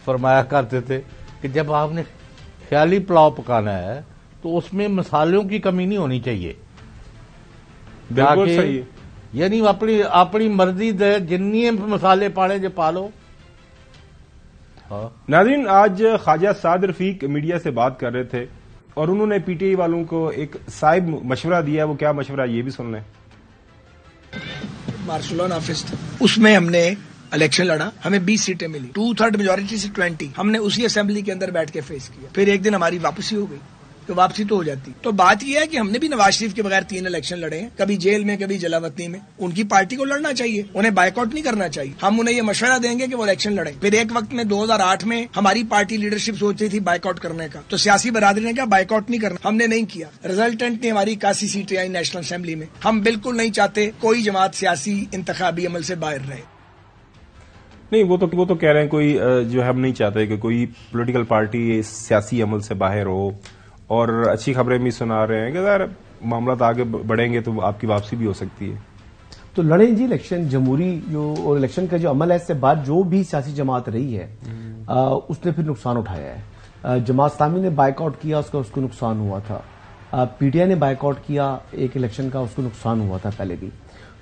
فرمایا کرتے تھے کہ جب آپ نے خیالی پلاؤ پکانا ہے تو اس میں مسالوں کی کمی نہیں ہونی چاہیے. بالکل صحیح، یعنی اپنی مرضی دے جنی مسالے پاڑے جو پالو. ناظرین، آج خواجہ سعد رفیق میڈیا سے بات کر رہے تھے اور انہوں نے پی ٹی آئی والوں کو ایک صاحب مشورہ دیا. وہ کیا مشورہ یہ بھی سن لیں. بارسلونا آفس تھا، اس میں ہم نے الیکشن لڑا، ہمیں 20 سیٹیں ملی، 2/3 میجورٹی سے 20 ہم نے اسی اسمبلی کے اندر بیٹھ کے فیس کیا. پھر ایک دن ہماری واپسی ہو گئی، تو واپسی تو ہو جاتی. تو بات یہ ہے کہ ہم نے بھی نواز شریف کے بغیر 3 الیکشن لڑے ہیں، کبھی جیل میں کبھی جلاوطنی میں. ان کی پارٹی کو لڑنا چاہیے، انہیں بائیک آؤٹ نہیں کرنا چاہیے. ہم انہیں یہ مشورہ دیں گے کہ وہ الیکشن لڑیں. پھر ایک وقت میں 2008 میں ہماری پارٹی لیڈرشپ سوچ رہی تھی بائیک آؤٹ کرنے کا، تو سیاسی برادری نے کہا بائیک آؤٹ نہیں کرنا، ہم نے نہیں کیا. ریزلٹنٹ نے ہماری 81 سیٹیں آئی نیشنل اسمبلی میں. ہم بالکل نہیں چاہتے کوئی جماعت سیاسی انتخابی عمل سے باہر رہے. نہیں، وہ تو کہہ رہے ہیں کوئی جو ہم نہیں چاہتے کہ کوئی پولیٹیکل پارٹی سیاسی عمل سے باہر ہو، اور اچھی خبریں بھی سنا رہے ہیں کہ ظاہر معاملات آگے بڑھیں گے تو آپ کی واپسی بھی ہو سکتی ہے. تو لڑیں جی الیکشن. جمہوری جو اور الیکشن کا جو عمل ہے، اس سے بعد جو بھی سیاسی جماعت رہی ہے اس نے پھر نقصان اٹھایا ہے. جماعت اسلامی نے بائیک آؤٹ کیا، اس کو نقصان ہوا تھا. پی ٹی آئی نے بائیک آؤٹ کیا ایک الیکشن کا، اس کو نقصان ہوا تھا پہلے بھی.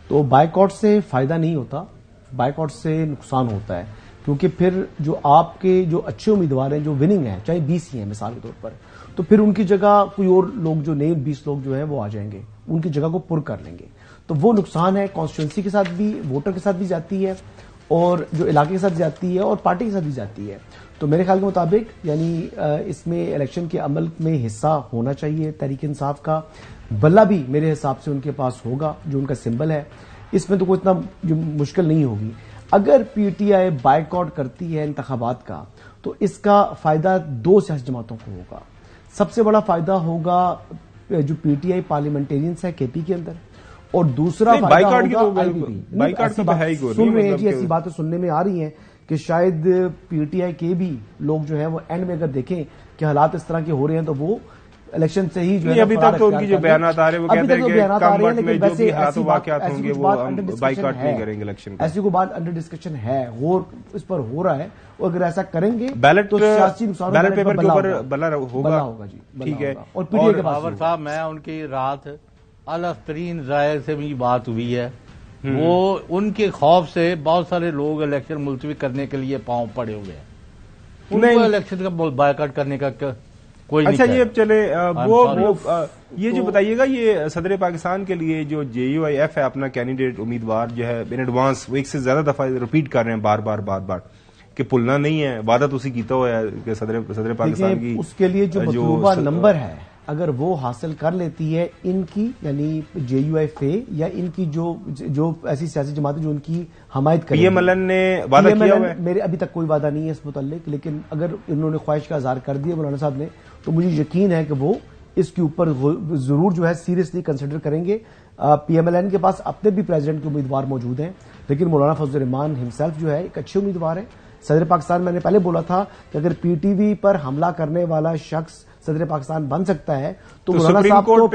تو بائیک آؤٹ سے فائدہ نہیں ہوتا، بائیک آؤٹ سے نقصان ہوتا ہے، کیونکہ پھر جو آپ کے جو اچھے امیدوار ہیں جو وننگ ہیں، چاہے 20 ہی ہیں مثال کے طور پر، تو پھر ان کی جگہ کوئی اور لوگ جو نئے 20 لوگ جو ہیں وہ آ جائیں گے، ان کی جگہ کو پر کر لیں گے. تو وہ نقصان ہے، کانسٹیچوئنسی کے ساتھ بھی، ووٹر کے ساتھ بھی جاتی ہے، اور جو علاقے کے ساتھ جاتی ہے، اور پارٹی کے ساتھ بھی جاتی ہے. تو میرے خیال کے مطابق یعنی اس میں الیکشن کے عمل میں حصہ ہونا چاہیے تحریک انصاف کا. بلہ بھی میرے حساب سے ان کے پاس ہوگا جو ان کا سمبل ہے. اس میں تو کوئی اتنا مشکل نہیں ہوگی. اگر پی ٹی آئی بائیک آؤٹ کرتی ہے انتخابات کا، تو اس کا فائدہ 2 سیاسی جماعتوں کو ہوگا. سب سے بڑا فائدہ ہوگا جو پی ٹی آئی پارلیمنٹیرینز ہے کے پی کے اندر، اور دوسرا فائدہ ہوگا آئی پی پی. سن رہے ہیں جی، ایسی باتیں سننے میں آ رہی ہیں کہ شاید پی ٹی آئی کے بھی لوگ جو ہیں وہ اینڈ میں اگر دیکھیں کہ حالات اس طرح کے ہو رہے ہیں تو وہ الیکشن سے ہی جو ہے ابھی تک تو ان کی جو بیانات آ رہے ہیں وہ کہتے ہیں کہ کم وقت میں جو بھی حالات واقعات ہوں گے وہ بائیکاٹ نہیں کریں گے الیکشن، ایسی کوئی بات انڈر ڈسکشن ہے، غور اس پر ہو رہا ہے، اور اگر ایسا کریں گے بیلٹ تو سیاسی بیلٹ پیپر کے اوپر بلا ہوگا جی، ٹھیک ہے۔ اور پی ٹی آئی کے پاس صاحب میں ان کی رات اعلیٰ ترین رائے سے بھی بات ہوئی ہے، وہ ان کے خوف سے بہت سارے لوگ الیکشن ملتوی کرنے کے لیے پاؤں پڑے ہوئے ہیں، ان کو الیکشن کا بائیکاٹ کرنے کا کوئی اچھا یہ چلے وہ یہ جو بتائیے گا، یہ صدر پاکستان کے لیے جو جے یو آئی ایف ہے اپنا کینڈیڈیٹ امیدوار جو ہے ان ایڈوانس وہ ایک سے زیادہ دفعہ ریپیٹ کر رہے ہیں بار بار کہ پلنا نہیں ہے، وعدہ تو اسی کیتا ہوا ہے کہ صدر پاکستان کی اس کے لیے جو مطلوبہ نمبر ہے اگر وہ حاصل کر لیتی ہے ان کی، یعنی جے یو ایف اے یا ان کی جو ایسی سیاسی جماعتیں جو ان کی حمایت کریں، پی ایم ایل این نے وعدہ کیا ہوا ہے، میرے ابھی تک کوئی وعدہ نہیں ہے اس متعلق، لیکن اگر انہوں نے خواہش کا اظہار کر دیا مولانا صاحب نے تو مجھے یقین ہے کہ وہ اس کے اوپر ضرور جو ہے سیریسلی کنسیڈر کریں گے۔ پی ایم ایل این کے پاس اپنے بھی پریزیڈنٹ کے امیدوار موجود ہیں، لیکن مولانا فضل الرحمان ہمسیلف جو ہے ایک اچھے امیدوار ہیں۔ صدر پاکستان میں نے پہلے بولا تھا کہ اگر پی ٹی وی پر حملہ کرنے والا شخص صدر پاکستان بن سکتا ہے تو مولانا صاحب کو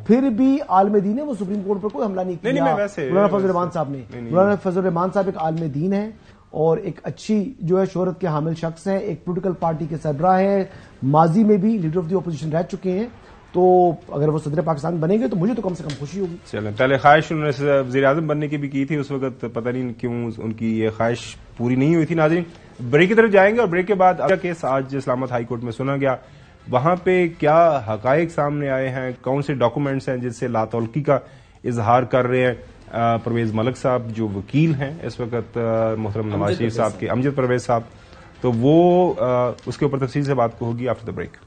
پھر بھی عالم دین ہے، وہ سپریم کورٹ پر کوئی حملہ نہیں کیا مولانا فضل الرحمان صاحب نے۔ مولانا فضل الرحمان صاحب ایک عالم دین ہے اور ایک اچھی جو ہے شہرت کے حامل شخص ہیں، ایک پولیٹیکل پارٹی کے سربراہ ہیں، ماضی میں بھی لیڈر آف دی اپوزیشن رہ چکے ہیں، تو اگر وہ صدر پاکستان بنیں گے تو مجھے تو کم سے کم خوشی ہوگی۔ چلیں، پہلے خواہش انہوں نے وزیر اعظم بننے کی بھی کی تھی، اس وقت پتہ نہیں کیوں ان کی یہ خواہش پوری نہیں ہوئی تھی۔ ناظرین بریک کی طرف جائیں گے اور بریک کے بعد اگلا کیس آج اسلام آباد ہائی کورٹ میں سنا گیا، وہاں پہ کیا حقائق سامنے آئے ہیں، کون سے ڈاکومنٹس ہیں جس سے لاتعلقی کا اظہار کر رہے ہیں پرویز ملک صاحب جو وکیل ہیں اس وقت محترم نواز شریف صاحب کے، امجد پرویز صاحب، تو وہ اس کے اوپر تفصیل سے بات کو ہوگی after the break.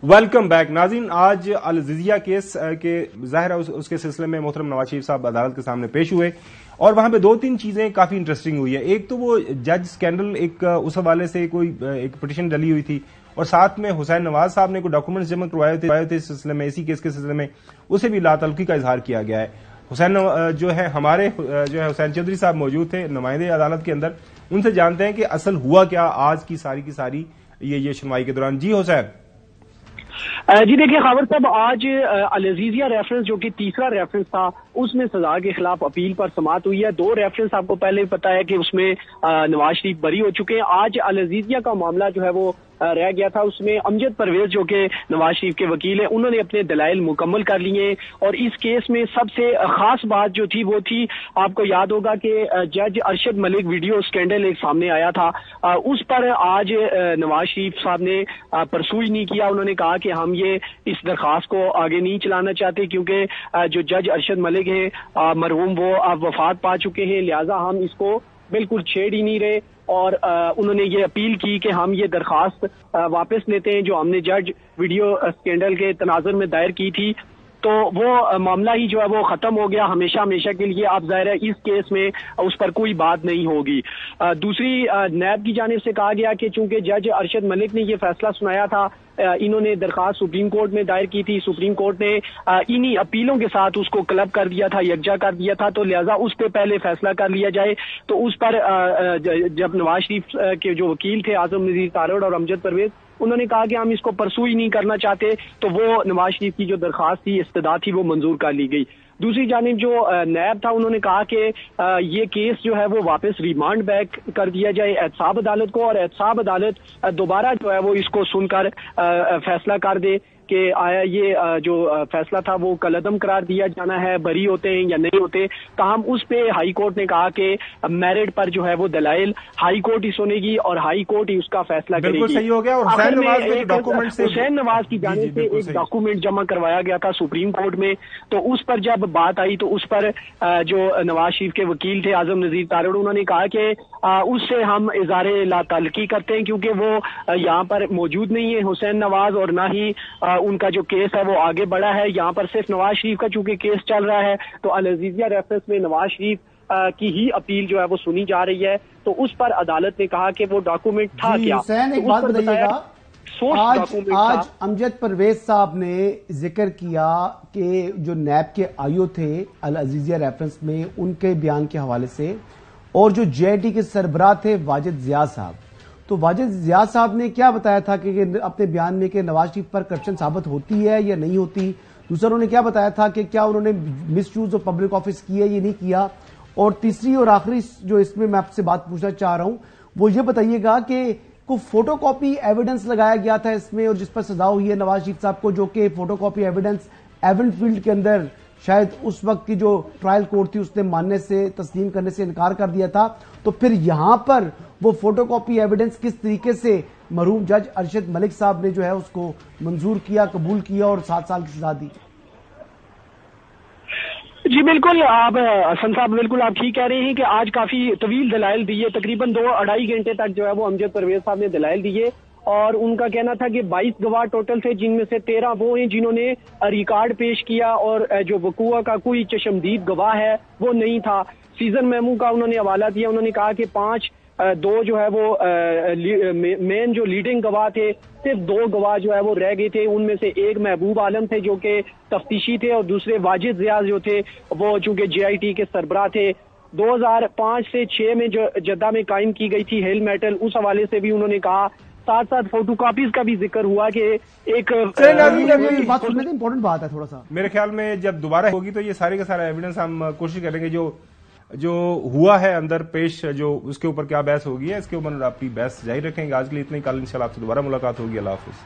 Welcome back ناظرین، آج العزیزیہ کیس کے ظاہر ہے اس کے سلسلے میں محترم نواز شریف صاحب عدالت کے سامنے پیش ہوئے اور وہاں پہ دو تین چیزیں کافی انٹرسٹنگ ہوئی ہے۔ ایک تو وہ جج سکینڈل، ایک اس حوالے سے کوئی ایک پٹیشن ڈلی ہوئی تھی اور ساتھ میں حسین نواز صاحب نے کوئی ڈاکومنٹس جمع کروائے تھے اس سلسلے میں، اسی کیس کے سلسلے میں اسے بھی لاتعلقی کا اظہار کیا گیا ہے۔ حسین جو ہے ہمارے جو ہے حسین چودھری صاحب موجود تھے نمائندے عدالت کے اندر، ان سے جانتے ہیں کہ اصل ہوا کیا آج کی ساری یہ سنوائی کے دوران۔ جی حسین جی دیکھیے خاور صاحب، آج العزیزیہ ریفرنس جو کہ تیسرا ریفرنس تھا اس میں سزا کے خلاف اپیل پر سماعت ہوئی ہے۔ دو ریفرنس آپ کو پہلے پتا ہے کہ اس میں نواز شریف بری ہو چکے ہیں۔ آج العزیزیہ کا معاملہ جو ہے وہ رہ گیا تھا، اس میں امجد پرویز جو کہ نواز شریف کے وکیل ہیں انہوں نے اپنے دلائل مکمل کر لیے، اور اس کیس میں سب سے خاص بات جو تھی وہ تھی، آپ کو یاد ہوگا کہ جج ارشد ملک ویڈیو سکینڈل ایک سامنے آیا تھا، اس پر آج نواز شریف صاحب نے پرسوئی نہیں کیا۔ انہوں نے کہا کہ ہم یہ اس درخواست کو آگے نہیں چلانا چاہتے کیونکہ جو جج ارشد ملک ہیں مرحوم وہ اب وفات پا چکے ہیں، لہذا ہم اس کو بالکل چھیڑ ہی نہیں رہے، اور انہوں نے یہ اپیل کی کہ ہم یہ درخواست واپس لیتے ہیں جو ہم نے جج ویڈیو سکینڈل کے تناظر میں دائر کی تھی، تو وہ معاملہ ہی جو ہے وہ ختم ہو گیا ہمیشہ کے لیے۔ اب ظاہر ہے اس کیس میں اس پر کوئی بات نہیں ہوگی۔ دوسری نیب کی جانب سے کہا گیا کہ چونکہ جج ارشد ملک نے یہ فیصلہ سنایا تھا، انہوں نے درخواست سپریم کورٹ میں دائر کی تھی، سپریم کورٹ نے انہی اپیلوں کے ساتھ اس کو کلب کر دیا تھا، یکجا کر دیا تھا، تو لہذا اس پہ پہلے فیصلہ کر لیا جائے۔ تو اس پر جب نواز شریف کے جو وکیل تھے اعظم نذیر تارڑ اور امجد پرویز، انہوں نے کہا کہ ہم اس کو پرسوئی نہیں کرنا چاہتے، تو وہ نواز شریف کی جو درخواست تھی استدعا تھی وہ منظور کر لی گئی۔ دوسری جانب جو نیب تھا انہوں نے کہا کہ یہ کیس جو ہے وہ واپس ریمانڈ بیک کر دیا جائے احتساب عدالت کو، اور احتساب عدالت دوبارہ جو ہے وہ اس کو سن کر فیصلہ کر دے کہ آیا یہ جو فیصلہ تھا وہ کالعدم قرار دیا جانا ہے، بری ہوتے ہیں یا نہیں ہوتے۔ تاہم اس پہ ہائی کورٹ نے کہا کہ میرٹ پر جو ہے وہ دلائل ہائی کورٹ ہی سنے گی اور ہائی کورٹ ہی اس کا فیصلہ کرے گی۔ بالکل صحیح ہو گیا۔ اور حسین نواز کی جانب سے ایک ڈاکومنٹ جمع کروایا گیا تھا سپریم کورٹ میں، تو اس پر جب بات آئی تو اس پر جو نواز شریف کے وکیل تھے اعظم نذیر تارڑ، انہوں نے کہا کہ اس سے ہم اظہار لاتعلقی کرتے ہیں کیونکہ وہ یہاں پر موجود نہیں ہے حسین نواز، اور نہ ہی ان کا جو کیس ہے وہ آگے بڑھا ہے، یہاں پر صرف نواز شریف کا چونکہ کیس چل رہا ہے، تو العزیزیہ ریفرنس میں نواز شریف کی ہی اپیل جو ہے وہ سنی جا رہی ہے، تو اس پر عدالت نے کہا کہ وہ ڈاکومنٹ تھا کیا۔ حسین ایک بات بتائیے گا، آج امجد پرویز صاحب نے ذکر کیا کہ جو نیب کے آئیو تھے العزیزیہ ریفرنس میں ان کے بیان کے حوالے سے اور جو JIT کے سربراہ تھے واجد ضیاء صاحب. تو واجد ضیاء صاحب نے کیا بتایا تھا کہ اپنے بیان میں کہ نواز شریف پر کرپشن ثابت ہوتی ہے یا نہیں ہوتی. دوسرا انہوں نے کیا بتایا تھا کہ کیا انہوں نے مس یوز آف پبلک آفس کیا یا نہیں کیا. اور تیسری اور آخری جو اس میں آپ سے بات پوچھنا چاہ رہا ہوں وہ یہ بتائیے گا کہ کو فوٹو کاپی ایویڈنس لگایا گیا تھا اس میں اور جس پر سزا ہوئی ہے نواز شریف صاحب کو, جو کہ photo copy evidence even field کے اندر شاید اس وقت کی جو ٹرائل کورٹ تھی اس نے ماننے سے تسلیم کرنے سے انکار کر دیا تھا. تو پھر یہاں پر وہ فوٹو کاپی ایویڈنس کس طریقے سے مرحوم جج ارشد ملک صاحب نے جو ہے اس کو منظور کیا, قبول کیا اور 7 سال کی سزا دی. جی بالکل آپ حسن صاحب بالکل آپ ٹھیک کہہ رہے ہیں کہ آج کافی طویل دلائل دیے, تقریباً 2-2.5 گھنٹے تک جو ہے وہ امجد پرویز صاحب نے دلائل دیے اور ان کا کہنا تھا کہ 22 گواہ ٹوٹل تھے جن میں سے 13 وہ ہیں جنہوں نے ریکارڈ پیش کیا اور جو وقوع کا کوئی چشمدید گواہ ہے وہ نہیں تھا. سیزن میمو کا انہوں نے حوالہ دیا, انہوں نے کہا کہ 2 جو ہے وہ مین جو لیڈنگ گواہ تھے, صرف 2 گواہ جو ہے وہ رہ گئے تھے. ان میں سے ایک محبوب عالم تھے جو کہ تفتیشی تھے اور دوسرے واجد ضیاء جو تھے وہ چونکہ JIT کے سربراہ تھے. 2005 سے 6 میں جو جدہ میں قائم کی گئی تھی ہل میٹل, اس حوالے سے بھی انہوں نے کہا. ساتھ فوٹو کاپیز کا بھی ذکر ہوا کہ ایک امپورٹنٹ بات ہے تھوڑا سا. میرے خیال میں جب دوبارہ ہوگی تو یہ سارے کا سارا ایویڈنس ہم کوشش کریں گے جو ہوا ہے اندر پیش, جو اس کے اوپر کیا بحث ہوگی ہے اس کے اوپر اپنی بحث جاری رکھیں گے. آج کے لیے اتنی, کل انشاءاللہ آپ سے دوبارہ ملاقات ہوگی. اللہ حافظ.